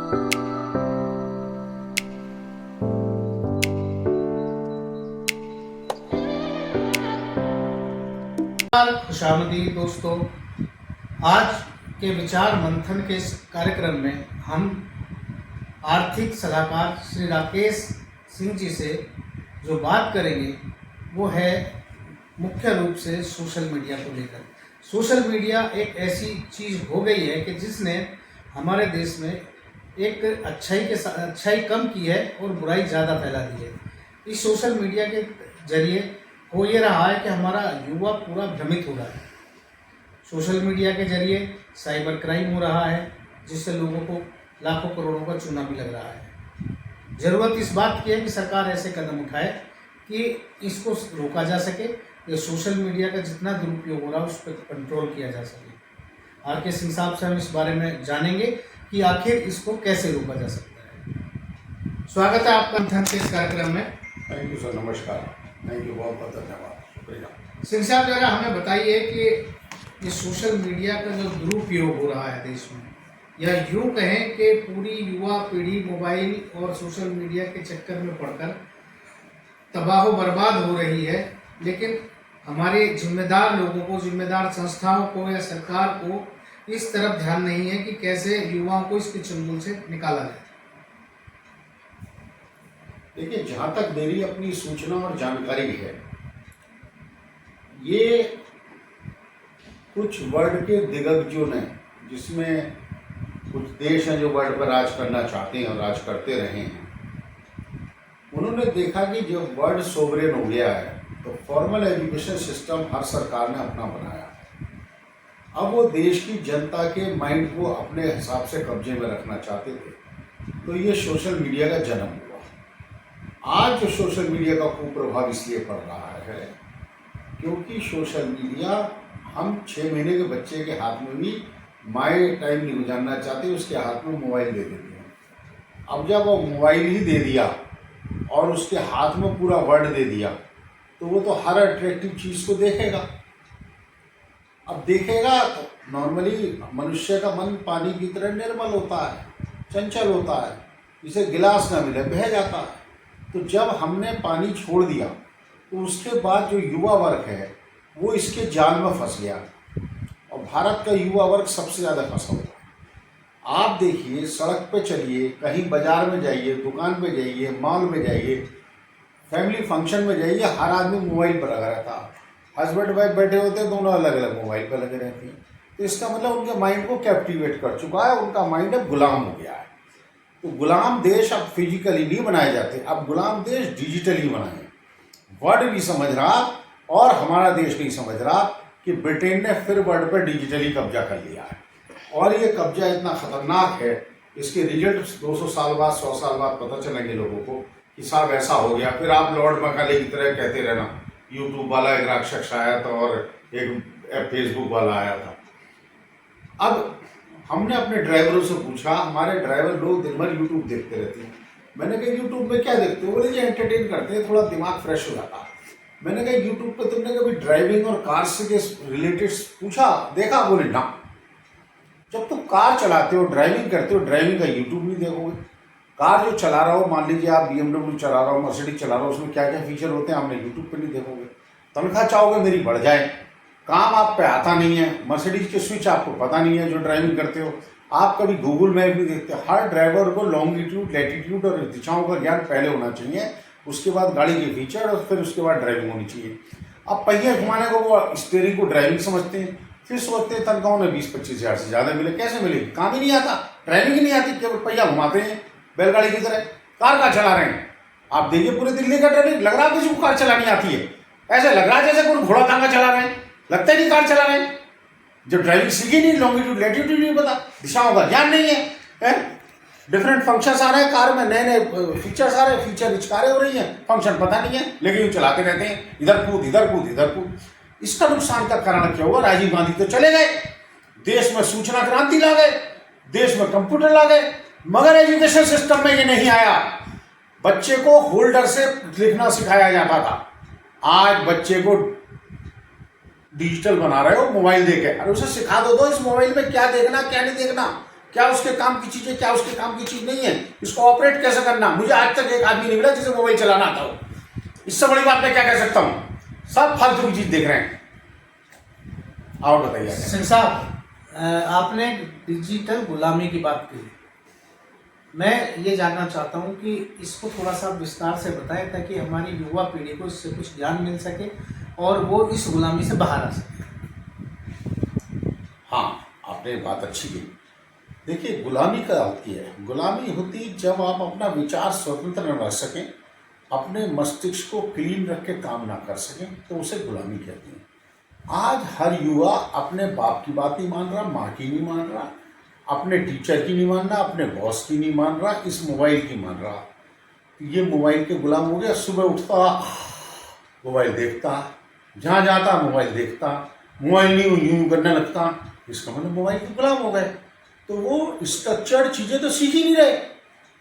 खुशामदीद दोस्तों, आज के विचार मंथन के इस कार्यक्रम में हम आर्थिक सलाहकार श्री राकेश सिंह जी से जो बात करेंगे वो है मुख्य रूप से सोशल मीडिया को लेकर। सोशल मीडिया एक ऐसी चीज़ हो गई है कि जिसने हमारे देश में एक अच्छाई कम की है और बुराई ज़्यादा फैला दी है। इस सोशल मीडिया के जरिए हो ये रहा है कि हमारा युवा पूरा भ्रमित हो रहा है। सोशल मीडिया के जरिए साइबर क्राइम हो रहा है, जिससे लोगों को लाखों करोड़ों का चूना भी लग रहा है। ज़रूरत इस बात की है कि सरकार ऐसे कदम उठाए कि इसको रोका जा सके, ये सोशल मीडिया का जितना दुरुपयोग हो रहा है उस पर कंट्रोल किया जा सके। आर के सिंह साहब से हम इस बारे में जानेंगे कि आखिर इसको कैसे रोका जा सकता है। स्वागत है आपका मंथन के इस कार्यक्रम में। थैंक यू सर, नमस्कार। थैंक यू, बहुत बहुत धन्यवाद, शुक्रिया। सिंह साहब, जरा हमें बताइए कि ये सोशल मीडिया का जो दुरुपयोग हो रहा है देश में, या यूँ कहें कि पूरी युवा पीढ़ी मोबाइल और सोशल मीडिया के चक्कर में पड़कर तबाह बर्बाद हो रही है, लेकिन हमारे जिम्मेदार लोगों को, जिम्मेदार संस्थाओं को या सरकार को इस तरफ ध्यान नहीं है कि कैसे युवाओं को इसके चंगुल से निकाला जाए। देखिए, जहाँ तक मेरी अपनी सूचना और जानकारी है, ये कुछ वर्ल्ड के दिग्गजों ने, जिसमें कुछ देश हैं जो वर्ल्ड पर राज करना चाहते हैं और राज करते रहे हैं, उन्होंने देखा कि जब वर्ल्ड सोवरेन हो गया है तो फॉर्मल एजुकेशन सिस्टम हर सरकार ने अपना बनाया। अब वो देश की जनता के माइंड को अपने हिसाब से कब्जे में रखना चाहते थे, तो ये सोशल मीडिया का जन्म हुआ। आज जो सोशल मीडिया का कुप्रभाव इसलिए पड़ रहा है क्योंकि सोशल मीडिया, हम 6 महीने के बच्चे के हाथ में भी माई टाइम नहीं गुजारना चाहते, उसके हाथ में मोबाइल दे देते हैं। अब जब वो मोबाइल ही दे दिया और उसके हाथ में पूरा वर्ल्ड दे दिया, तो वो तो हर अट्रैक्टिव चीज़ को देखेगा। अब देखेगा तो नॉर्मली मनुष्य का मन पानी की तरह निर्मल होता है, चंचल होता है, इसे गिलास ना मिले बह जाता है। तो जब हमने पानी छोड़ दिया तो उसके बाद जो युवा वर्ग है वो इसके जाल में फंस गया, और भारत का युवा वर्ग सबसे ज़्यादा फंसा हुआ है। आप देखिए, सड़क पे चलिए, कहीं बाजार में जाइए, दुकान पे जाइए, मॉल में जाइए, फैमिली फंक्शन में जाइए, हर आदमी मोबाइल पर लगा रहता है। हस्बैंड वाइफ बैठे होते हैं, दोनों अलग अलग मोबाइल पर लगे रहते हैं। तो इसका मतलब उनके माइंड को कैप्टिवेट कर चुका है, उनका माइंड अब गुलाम हो गया है। तो गुलाम देश अब फिजिकली नहीं बनाए जाते, अब गुलाम देश डिजिटली बनाए। वर्ल्ड नहीं समझ रहा और हमारा देश नहीं समझ रहा कि ब्रिटेन ने फिर वर्ल्ड पर डिजिटली कब्जा कर लिया है, और ये कब्जा इतना खतरनाक है, इसके रिजल्ट 200 साल बाद, 100 साल बाद पता चलेंगे लोगों को कि साहब ऐसा हो गया। फिर आप लॉर्ड मकाले की तरह कहते रहना, यूट्यूब वाला एक राक्षस आया था और एक फेसबुक वाला आया था। अब हमने अपने ड्राइवरों से पूछा, हमारे ड्राइवर लोग दिन भर यूट्यूब देखते रहते हैं। मैंने कहा यूट्यूब में क्या देखते हो? बोले जी एंटरटेन करते हैं, थोड़ा दिमाग फ्रेश हो जाता है। मैंने कहा यूट्यूब पे तुमने कभी ड्राइविंग और कार से रिलेटेड पूछा, देखा? बोले ना। जब तुम कार चलाते हो, ड्राइविंग करते हो, ड्राइविंग का यूट्यूब नहीं देखोगे। कार जो चला रहा हो, मान लीजिए आप BMW चला रहा हो, मर्सिडीज चला रहा हो, उसमें क्या क्या फीचर होते हैं आपने यूट्यूब पर नहीं देखोगे। तनख्वाह चाहोगे मेरी बढ़ जाए, काम आप पे आता नहीं है, मर्सिडीज के स्विच आपको पता नहीं है जो ड्राइविंग करते हो, आप कभी गूगल मैप भी देखते हो। हर ड्राइवर को लॉन्गिट्यूड, लैटिट्यूड और दिशाओं का ज्ञान पहले होना चाहिए, उसके बाद गाड़ी के फीचर और फिर उसके बाद ड्राइविंग होनी चाहिए। अब पहिया घुमाने को वो स्टीयरिंग को ड्राइविंग समझते हैं, फिर सोचते हैं तनख्वाहों में 20-25 हज़ार से ज़्यादा मिले। कैसे मिलेगी? काम ही नहीं आता, ड्राइविंग ही नहीं आती, केवल पहिया घुमाते हैं बैलगाड़ी की तरह। कार का चला रहे हैं, आप देखिए पूरे दिल्ली का ट्रैफिक, लग रहा है किसी को कार चलानी आती है, ऐसे लग रहा है जैसे कोई घोड़ा तांगा चला रहे हैं, लगता ही नहीं कार चला रहे हैं। जो ड्राइविंग सीखी नहीं, लॉन्गिट्यूड लैटिट्यूड नहीं पता, दिशाओं का ज्ञान नहीं है। डिफरेंट फंक्शंस आ रहे हैं कार में, नए नए फीचर्स आ रहे हैं, फीचर इचकारे हो रही हैं, फंक्शन पता नहीं है, लेकिन यूँ चलाते रहते हैं, इधर कूद इधर कूद इधर कूद। इसका नुकसान का कारण क्या हुआ? राजीव गांधी तो चले गए, देश में सूचना क्रांति ला गए, देश में कंप्यूटर ला गए, मगर एजुकेशन सिस्टम में ये नहीं आया। बच्चे को होल्डर से लिखना सिखाया जाता था, आज बच्चे को डिजिटल बना रहे हो मोबाइल देके। अरे उसे सिखा दो इस मोबाइल में क्या देखना क्या नहीं देखना, क्या उसके काम की चीज़ है, क्या उसके काम की चीज़ नहीं है, इसको ऑपरेट कैसे करना। मुझे आज तक एक आदमी नहीं मिला जिसे मोबाइल चलाना आता हो। इससे बड़ी बात मैं क्या कह सकता हूँ, सब फालतू की चीज़ देख रहे हैं। और बताइए सिंह साहब, आपने डिजिटल गुलामी की बात की। मैं ये जानना चाहता हूँ कि इसको थोड़ा सा विस्तार से बताएं ताकि हमारी युवा पीढ़ी को इससे कुछ ज्ञान मिल सके और वो इस गुलामी से बाहर आ सके। हाँ, आपने बात अच्छी की। देखिए, गुलामी क्या होती है? गुलामी होती है जब आप अपना विचार स्वतंत्र न रख सकें, अपने मस्तिष्क को क्लीन रख के काम ना कर सकें, तो उसे गुलामी कहते हैं। आज हर युवा अपने बाप की बात नहीं मान रहा, माँ की नहीं मान रहा, अपने टीचर की नहीं मान रहा, अपने बॉस की नहीं मान रहा, इस मोबाइल की मान रहा। ये मोबाइल के गुलाम हो गया। सुबह उठता मोबाइल देखता, जहाँ जाता मोबाइल देखता, मोबाइल नहीं यूँ करने लगता, इसका मतलब मोबाइल के गुलाम हो गए। तो वो स्ट्रक्चर्ड चीज़ें तो सीख ही नहीं रहे,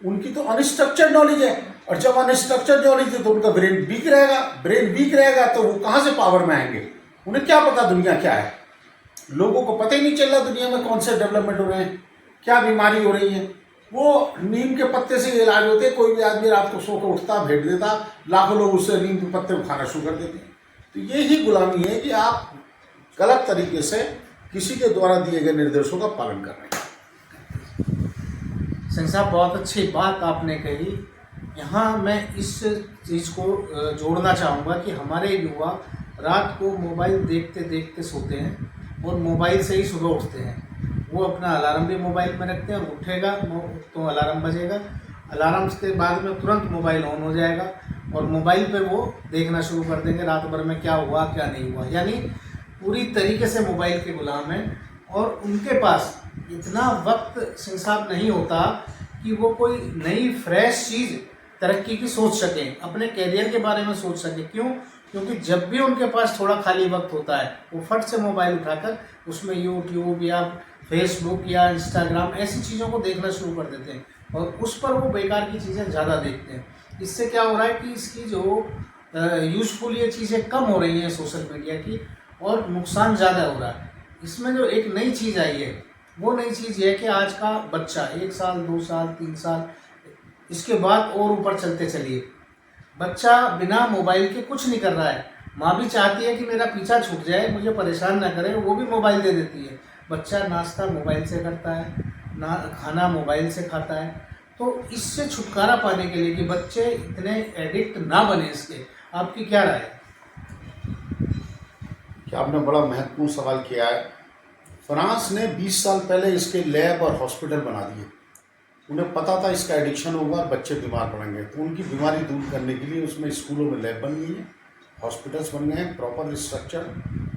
उनकी तो अनस्ट्रक्चर्ड नॉलेज है। और जब अनस्ट्रक्चर्ड नॉलेज है तो उनका ब्रेन वीक रहेगा। ब्रेन वीक रहेगा तो वो कहाँ से पावर में आएंगे? उन्हें क्या पता दुनिया क्या है? लोगों को पता ही नहीं चल रहा दुनिया में कौन से डेवलपमेंट हो रहे हैं, क्या बीमारी हो रही है। वो नीम के पत्ते से इलाज होते हैं। कोई भी आदमी रात को सो कर उठता, भेंट देता, लाखों लोग उससे नीम के पत्ते खाना शुरू कर देते हैं। तो ये ही गुलामी है कि आप गलत तरीके से किसी के द्वारा दिए गए निर्देशों का पालन कर रहे हैं। सिंह साहब, बहुत अच्छी बात आपने कही। यहाँ मैं इस चीज़ को जोड़ना चाहूँगा कि हमारे युवा रात को मोबाइल देखते देखते सोते हैं और मोबाइल से ही सुबह उठते हैं। वो अपना अलार्म भी मोबाइल में रखते हैं और उठेगा तो अलार्म बजेगा, अलार्म के बाद में तुरंत मोबाइल ऑन हो जाएगा और मोबाइल पे वो देखना शुरू कर देंगे रात भर में क्या हुआ क्या नहीं हुआ। यानी पूरी तरीके से मोबाइल के गुलाम हैं और उनके पास इतना वक्त सिंह साहब नहीं होता कि वो कोई नई फ्रेश चीज़ तरक्की की सोच सकें, अपने कैरियर के बारे में सोच सकें। क्यों? क्योंकि जब भी उनके पास थोड़ा खाली वक्त होता है वो फट से मोबाइल उठाकर उसमें यूट्यूब या फेसबुक या इंस्टाग्राम ऐसी चीज़ों को देखना शुरू कर देते हैं और उस पर वो बेकार की चीज़ें ज़्यादा देखते हैं। इससे क्या हो रहा है कि इसकी जो यूजफुल ये चीज़ें कम हो रही हैं सोशल मीडिया की और नुकसान ज़्यादा हो रहा है। इसमें जो एक नई चीज़ आई है वो नई चीज़ ये है कि आज का बच्चा 1 साल 2 साल 3 साल इसके बाद और ऊपर चलते चलिए, बच्चा बिना मोबाइल के कुछ नहीं कर रहा है। माँ भी चाहती है कि मेरा पीछा छूट जाए, मुझे परेशान ना करे, वो भी मोबाइल दे देती है। बच्चा नाश्ता मोबाइल से करता है, ना खाना मोबाइल से खाता है। तो इससे छुटकारा पाने के लिए कि बच्चे इतने एडिक्ट ना बने इसके, आपकी क्या राय है? क्या आपने बड़ा महत्वपूर्ण सवाल किया है। फ्रांस ने 20 साल पहले इसके लैब और हॉस्पिटल बना दिए। उन्हें पता था इसका एडिक्शन होगा और बच्चे बीमार पड़ेंगे, तो उनकी बीमारी दूर करने के लिए उसमें स्कूलों में लैब बन गई है, हॉस्पिटल्स बन गए हैं, प्रॉपर स्ट्रक्चर,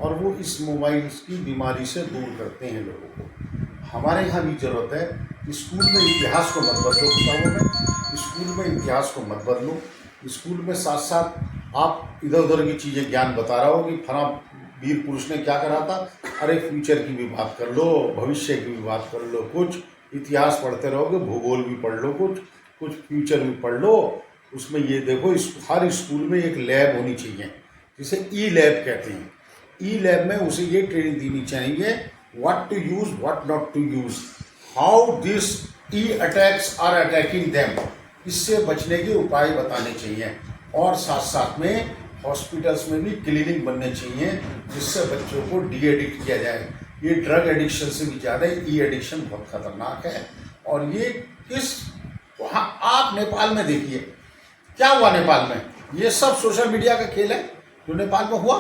और वो इस मोबाइल की बीमारी से दूर करते हैं लोगों को। हमारे यहाँ भी ज़रूरत है, स्कूल में इतिहास को मत बदलो किताबों में, स्कूल में इतिहास को मत बदलो, स्कूल में साथ साथ आप इधर उधर की चीज़ें ज्ञान बता रहा हो कि फला वीर पुरुष ने क्या करा था, अरे फ्यूचर की भी बात कर लो, भविष्य की भी बात कर लो, कुछ इतिहास पढ़ते रहोगे, भूगोल भी पढ़ लो, कुछ फ्यूचर भी पढ़ लो। उसमें ये देखो, हर स्कूल में एक लैब होनी चाहिए जिसे ई लैब कहते हैं। ई लैब में उसे ये ट्रेनिंग देनी चाहिए, what to use, what not to use, how this e attacks are attacking them, इससे बचने के उपाय बताने चाहिए। और साथ साथ में हॉस्पिटल्स में भी क्लिनिक बनने चाहिए जिससे बच्चों को डी एडिक्ट किया जाए। ये ड्रग एडिक्शन से भी ज़्यादा ई एडिक्शन बहुत खतरनाक है। और ये वहाँ आप नेपाल में देखिए क्या हुआ। नेपाल में ये सब सोशल मीडिया का खेल है जो नेपाल में हुआ।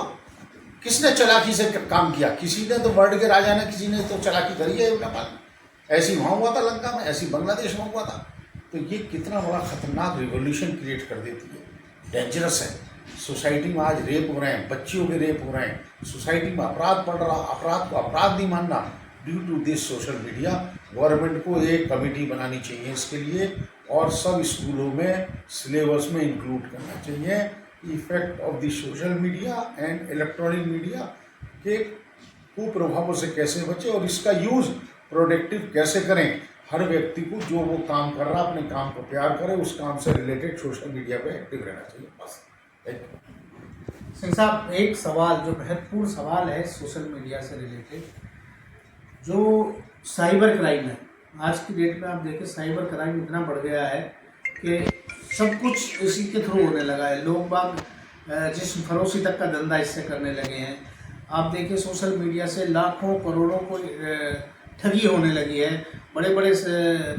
किसने चालाकी से काम किया? किसी ने तो, वर्ल्ड के राजा ने, किसी ने तो चालाकी करी है नेपाल में। ऐसी वहाँ हुआ था लंका में, ऐसी बांग्लादेश में हुआ था। तो ये कितना बड़ा खतरनाक रिवोल्यूशन क्रिएट कर देती है, डेंजरस है। सोसाइटी में आज रेप हो रहे हैं, बच्चियों के रेप हो रहे हैं, सोसाइटी में अपराध बढ़ रहा, अपराध को अपराध नहीं मानना due to this social media. Government को एक कमेटी बनानी चाहिए इसके लिए और सब स्कूलों में सिलेबस में इंक्लूड करना चाहिए effect of the social media and electronic media के कुप्रभावों से कैसे बचें और इसका यूज़ प्रोडक्टिव कैसे करें। हर व्यक्ति को जो वो काम कर रहा है अपने काम को प्यार करे, उस काम से रिलेटेड सोशल मीडिया पे एक्टिव रहना चाहिए। बस। सिंह साहब, एक सवाल जो महत्वपूर्ण सवाल है सोशल मीडिया से रिलेटेड, जो साइबर क्राइम है आज की डेट में आप देखें साइबर क्राइम इतना बढ़ गया है कि सब कुछ इसी के थ्रू होने लगा है। लोग बाग जिस्म फरोशी तक का धंधा इससे करने लगे हैं। आप देखिए सोशल मीडिया से लाखों करोड़ों को ठगी होने लगी है। बड़े बड़े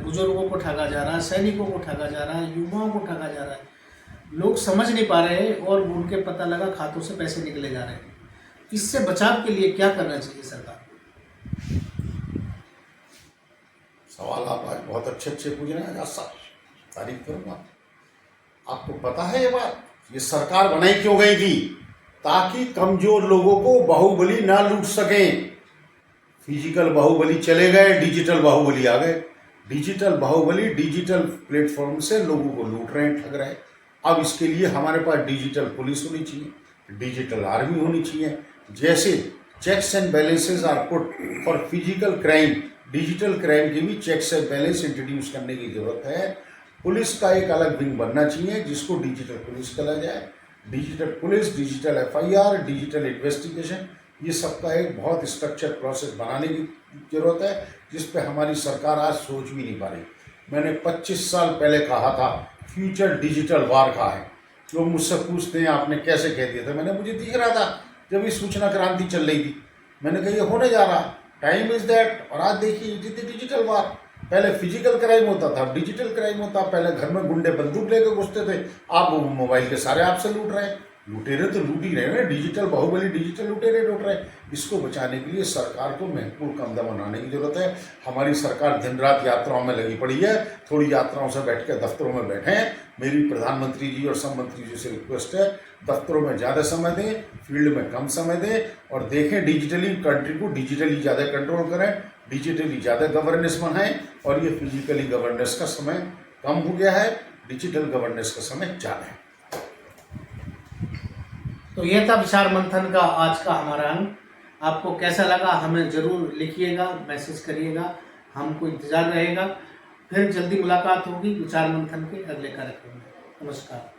बुजुर्गों को ठगा जा रहा है, सैनिकों को ठगा जा रहा है, युवाओं को ठगा जा रहा है। लोग समझ नहीं पा रहे हैं और उनके पता लगा खातों से पैसे निकले जा रहे हैं। इससे बचाव के लिए क्या करना चाहिए सरकार को? सवाल आप आज बहुत अच्छे पूछ रहे हैं आजाद साहब, तारीफ करूंगा। आपको पता है ये बात, ये सरकार बनाई क्यों गई थी? ताकि कमजोर लोगों को बाहुबली ना लूट सकें। फिजिकल बाहुबली चले गए, डिजिटल बाहुबली आ गए। डिजिटल बाहुबली डिजिटल प्लेटफॉर्म से लोगों को लूट रहे हैं, ठग रहे हैं। अब इसके लिए हमारे पास डिजिटल पुलिस होनी चाहिए, डिजिटल आर्मी होनी चाहिए। जैसे checks and balances are put for physical crime, digital crime की भी चेक्स एंड बैलेंस इंट्रोड्यूस करने की जरूरत है। पुलिस का एक अलग विंग बनना चाहिए जिसको डिजिटल पुलिस कहा जाए। Digital police, digital FIR, digital investigation, ये सबका एक बहुत स्ट्रक्चर प्रोसेस बनाने की जरूरत है, जिस पे हमारी सरकार आज सोच भी नहीं पा रही। मैंने 25 साल पहले कहा था फ्यूचर डिजिटल वार का है। लोग मुझसे पूछते हैं आपने कैसे कह दिया था, मुझे दिख रहा था जब ये सूचना क्रांति चल रही थी। मैंने कहा ये होने जा रहा, टाइम इज दैट। और आज देखिए डिजिटल वार, पहले फिजिकल क्राइम होता था, अब डिजिटल क्राइम होता। पहले घर में गुंडे बंदूक लेकर घुसते थे, आप मोबाइल के सारे आपसे लूट रहे हैं। लुटेरे तो लूट ही रहे हैं, डिजिटल बाहुबली डिजिटल लुटेरे लूट रहे हैं। इसको बचाने के लिए सरकार को महत्वपूर्ण कदम उठाने की जरूरत है। हमारी सरकार दिन रात यात्राओं में लगी पड़ी है। थोड़ी यात्राओं से बैठ कर दफ्तरों में बैठे हैं। मेरी प्रधानमंत्री जी और सब मंत्री जी से रिक्वेस्ट है, दफ्तरों में ज़्यादा समय दें, फील्ड में कम समय दें और देखें डिजिटली कंट्री को डिजिटली ज़्यादा कंट्रोल करें, डिजिटली ज़्यादा गवर्नेंस बनाएं। और ये फिजिकली गवर्नेंस का समय कम हो गया है, डिजिटल गवर्नेंस का समय ज़्यादा है। तो यह था विचार मंथन का आज का हमारा अंक। आपको कैसा लगा हमें ज़रूर लिखिएगा, मैसेज करिएगा, हमको इंतज़ार रहेगा। फिर जल्दी मुलाकात होगी विचार मंथन के अगले कार्यक्रम में। नमस्कार।